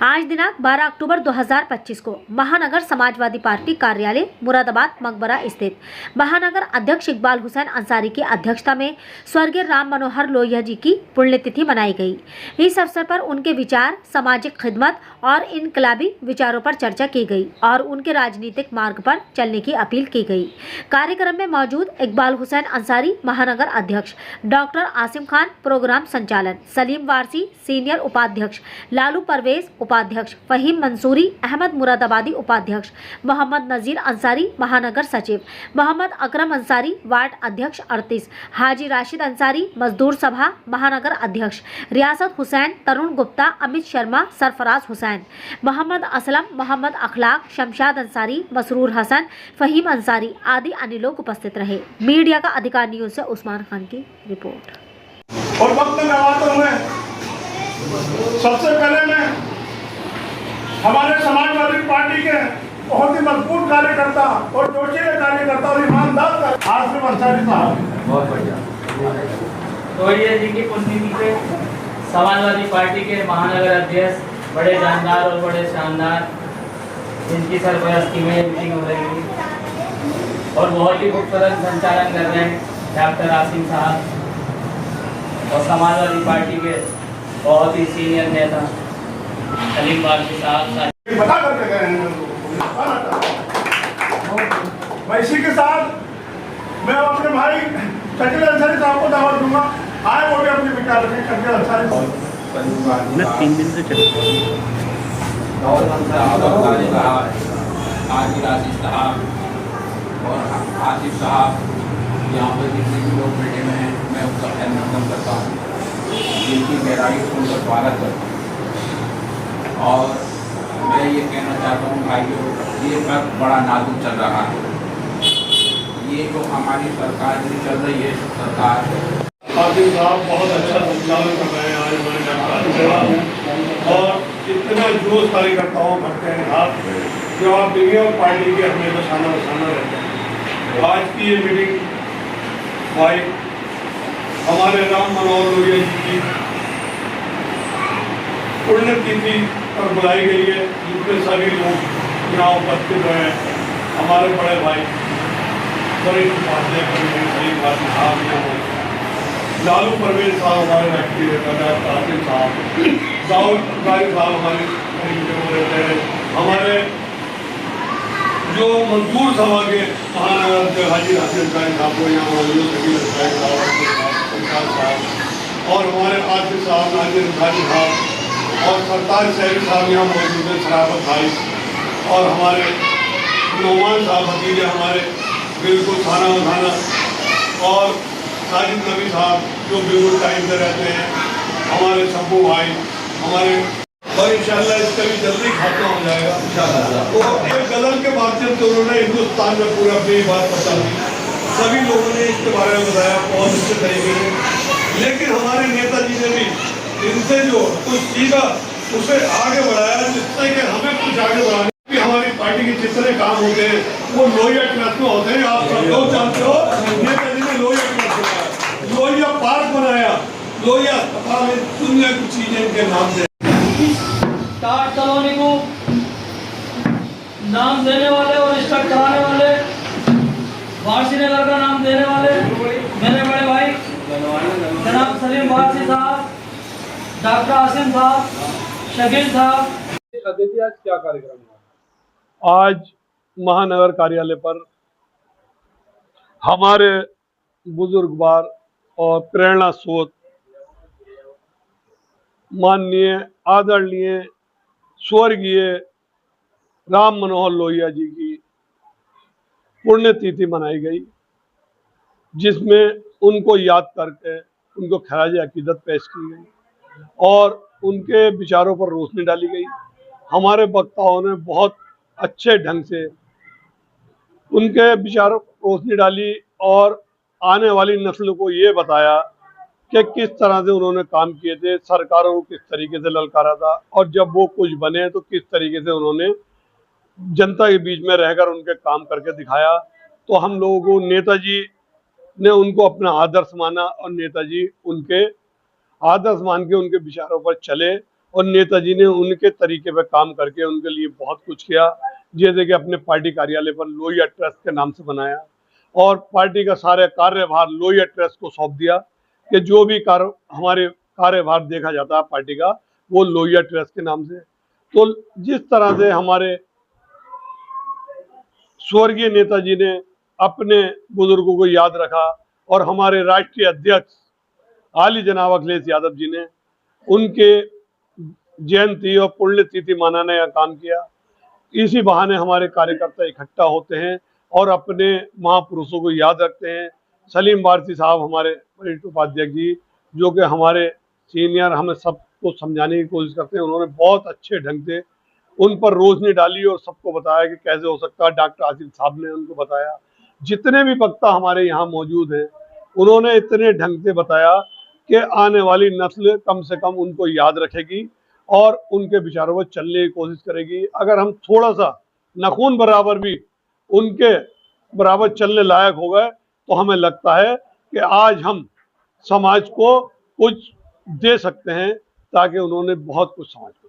आज दिनांक 12 अक्टूबर 2025 को महानगर समाजवादी पार्टी कार्यालय मुरादाबाद मकबरा स्थित महानगर अध्यक्ष इकबाल हुसैन अंसारी की अध्यक्षता में स्वर्गीय राम मनोहर लोहिया जी की पुण्यतिथि मनाई गई। इस अवसर पर उनके विचार, सामाजिक खिदमत और इनकलाबी विचारों पर चर्चा की गई और उनके राजनीतिक मार्ग पर चलने की अपील की गई। कार्यक्रम में मौजूद इकबाल हुसैन अंसारी महानगर अध्यक्ष, डॉक्टर आसिम खान प्रोग्राम संचालन, सलीम वारसी सीनियर उपाध्यक्ष, लालू परवेज उपाध्यक्ष, फहीम मंसूरी अहमद मुरादाबादी उपाध्यक्ष, मोहम्मद नजीर अंसारी महानगर सचिव, मोहम्मद अकरम अंसारी वार्ड अध्यक्ष 38, हाजी राशिद अंसारी मजदूर सभा महानगर अध्यक्ष, रियासत हुसैन, तरुण गुप्ता, अमित शर्मा, सरफराज हुसैन, मोहम्मद असलम, मोहम्मद अखलाक, शमशाद अंसारी, मसरूर हसन, फहीम अंसारी आदि अन्य लोग उपस्थित रहे। मीडिया का अधिकार न्यूज से उस्मान खान की रिपोर्ट। और वक्त नवातों में सबसे पहले मैं हमारे समाजवादी पार्टी के बहुत ही मजबूत कार्यकर्ता और जोशीले कार्यकर्ता और ईमानदार आसिम अंसारी साहब, बहुत बढ़िया, लोहिया जी की पुण्यतिथि पे समाजवादी पार्टी के महानगर अध्यक्ष, बड़े जानदार और बड़े शानदार, जिनकी सरपरस्ती में मीटिंग हो रही है और बहुत ही खूबसूरत संचालन कर रहे हैं डॉक्टर आसिम साहब और समाजवादी पार्टी के बहुत ही सीनियर नेता सलीम वारसी साहब बता करके गए हैं। मैं इसी के साथ मैं अपने भाई शकील अंसारी साहब को दावत दूंगा, आए वो भी अपने विचार रखें। शकील अंसारी साहब 3 दिन से चल हाजी राशिद साहब और आसिफ साहब, यहाँ पर जितने भी लोग बैठे हुए हैं मैं उनका खैर मकदम करता हूँ, जिनकी गहराई से उनका स्वागत करता हूँ। और मैं ये कहना चाहता हूँ भाइयों, ये वक्त बड़ा नाजुक चल रहा है। ये जो हमारी सरकार जो चल रही है सरकार, आसिम साहब बहुत अच्छा संचालन कर रहे हैं। आज हमारे कार्यकर्ता और इतना जोश कार्यकर्ताओं करते हैं आप जो आप देंगे और पार्टी के हमें बसाना रहते हैं। आज की ये मीटिंग भाई हमारे राम मनोहर लोहिया जी की पुण्यतिथि पर बुलाई गई है, जिसमें सभी लोग यहाँ उपस्थित हैं। हमारे बड़े भाई वरिष्ठ उपाध्याय सलीम वारसी साहब, लालू परवेज साहब हमारे राष्ट्रीय नेता, आसिम साहब, दाऊद अंसारी साहब हमारे रहते हैं। हमारे जो मजदूर सभा के महानगर हाजी राशिद अंसारी साहब को यहाँ मौजूद शकील अंसारी साहब और हमारे आसिफ साहब, नाजिर अंसारी साहब और सरताज शहरी साहब यहाँ मौजूद हैं, शराफत भाई और हमारे नौमान साहब भतीजे हमारे बिल्कुल खाना उठाना और साजिद नबी साहब जो बिल्कुल टाइम पे रहते हैं, हमारे शब्बू भाई हमारे, और इंशाल्लाह इसका भी जल्दी खात्मा हो जाएगा इंशाल्लाह। तो एक गजल के माध्यम से उन्होंने हिंदुस्तान में पूरा अपनी बात पता दी, सभी लोगों ने इसके बारे में बताया बहुत अच्छे तरीके से। लेकिन हमारे नेताजी ने भी इनसे जो कुछ सीखा उसे आगे बढ़ाया, जिससे कि हमें कुछ आगे बढ़ाने की हमारी पार्टी के जितने काम होते हैं वो लोहिया ट्रस्ट में होते हैं। आप सब लोग जानते हो नेताजी ने लोहिया ट्रस्ट बनाया, लोहिया पार्क बनाया, लोहिया अस्पताल में दुनिया की चीजें इनके नाम से। टाट कॉलोनी को नाम देने वाले और स्टार्ट कराने वाले, वारसी नगर का नाम देने वाले मेरे बड़े भाई जनाब सलीम वारसी साहब, डॉक्टर आसिम साहब, शकील साहब। आज क्या कार्यक्रम है? आज महानगर कार्यालय पर हमारे बुजुर्गवार और प्रेरणा स्रोत माननीय आदरणीय स्वर्गीय राम मनोहर लोहिया जी की पुण्यतिथि मनाई गई, जिसमें उनको याद करके उनको खराज अकीदत पेश की गई और उनके विचारों पर रोशनी डाली गई। हमारे वक्ताओं ने बहुत अच्छे ढंग से उनके विचारों पर रोशनी डाली और आने वाली नस्ल को ये बताया कि किस तरह से उन्होंने काम किए थे, सरकारों को किस तरीके से ललकारा था और जब वो कुछ बने तो किस तरीके से उन्होंने जनता के बीच में रहकर उनके काम करके दिखाया। तो हम लोगों को नेताजी ने उनको अपना आदर्श माना और नेताजी उनके आदर्श मान के उनके विचारों पर चले और नेताजी ने उनके तरीके पे काम करके उनके लिए बहुत कुछ किया। जैसे कि अपने पार्टी कार्यालय पर लोहिया ट्रस्ट के नाम से बनाया और पार्टी का सारे कार्यभार लोहिया ट्रस्ट को सौंप दिया कि जो भी हमारे कार्यभार देखा जाता है पार्टी का वो लोहिया ट्रस्ट के नाम से। तो जिस तरह से हमारे स्वर्गीय नेताजी ने अपने बुजुर्गों को याद रखा और हमारे राष्ट्रीय अध्यक्ष आली जनाब अखिलेश यादव जी ने उनके जयंती और पुण्यतिथि मनाने का काम किया। इसी बहाने हमारे कार्यकर्ता इकट्ठा होते हैं और अपने महापुरुषों को याद रखते हैं। सलीम भारती साहब हमारे वरिष्ठ उपाध्यक्ष जी, जो कि हमारे सीनियर, हमें सबको समझाने की कोशिश करते हैं, उन्होंने बहुत अच्छे ढंग से उन पर रोशनी डाली और सबको बताया कि कैसे हो सकता है। डॉक्टर आसिफ साहब ने उनको बताया। जितने भी वक्ता हमारे यहाँ मौजूद हैं उन्होंने इतने ढंग से बताया कि आने वाली नस्ल कम से कम उनको याद रखेगी और उनके विचारों पर चलने की कोशिश करेगी। अगर हम थोड़ा सा नखून बराबर भी उनके बराबर चलने लायक हो गए तो हमें लगता है कि आज हम समाज को कुछ दे सकते हैं, ताकि उन्होंने बहुत कुछ समाज को